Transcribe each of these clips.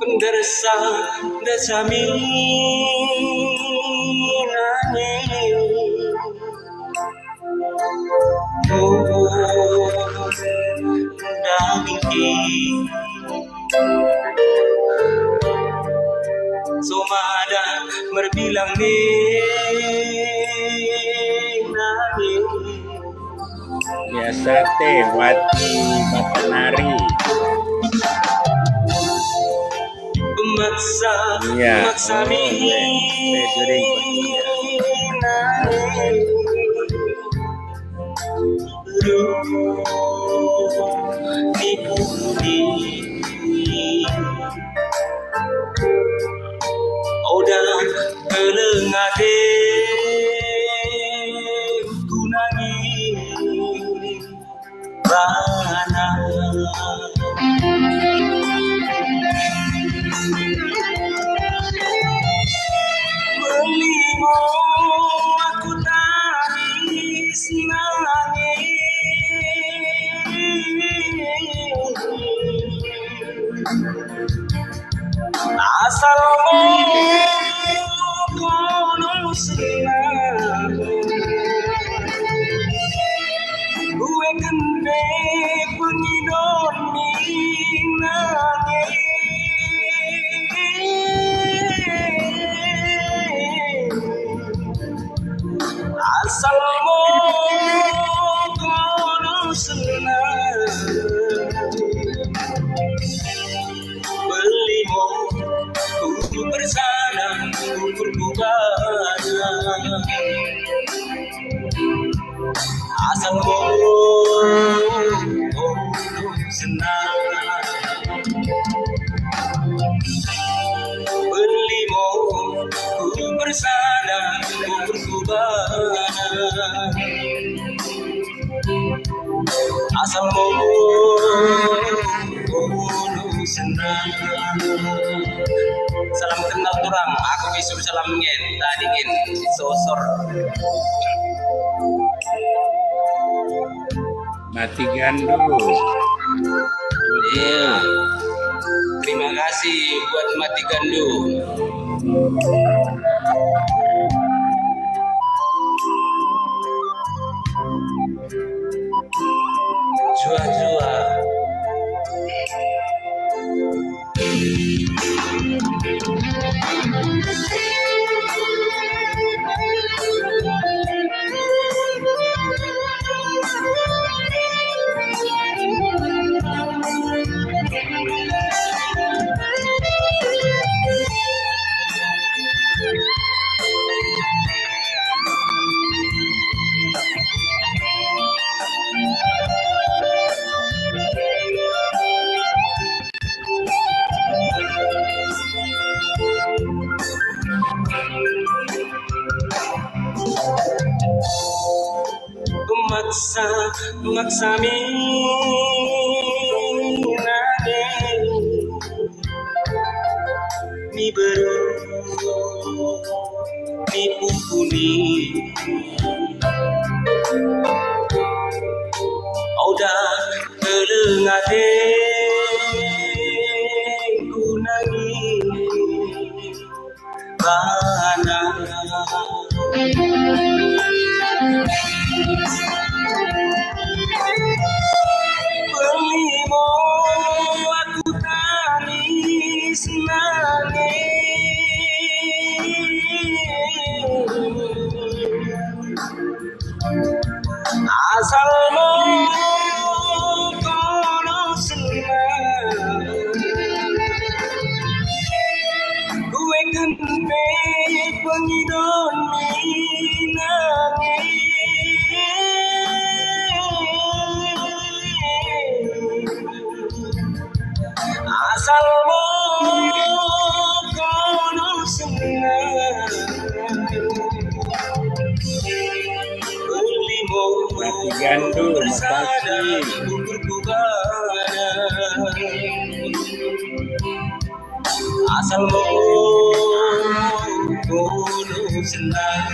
pendersa dasami Somada merbilang biasa teh wati makanari memaksa maksami Oda kelengade kunangi bana melimo aku tangis nangis asal kono senang gue kene pengidon minangis asal kono senang belimo kudu bersana berbugana asal senang belimo kudu bersana berbugana asal senang. Salam kenal turang, aku isu salam ngen, tadi ngen sosor. mati gandu. Iya. Terima kasih buat mati gandu. Jua-jua. Maksami nade ni beru ni pukuni Oda kelengade kunangi bana belimo aku tangis nangis asal kono senang gue kene pengidon minangis asal kono senang belimo gandu makasih asal kono senang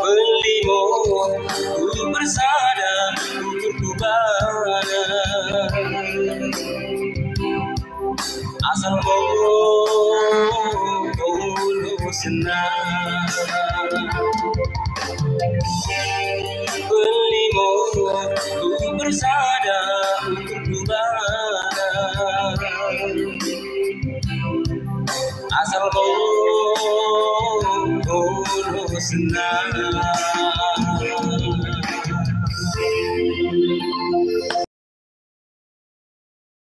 belimo bersada berkubana asal kau senang. Belimu ku bersada untuk lebaran, asal kau senang.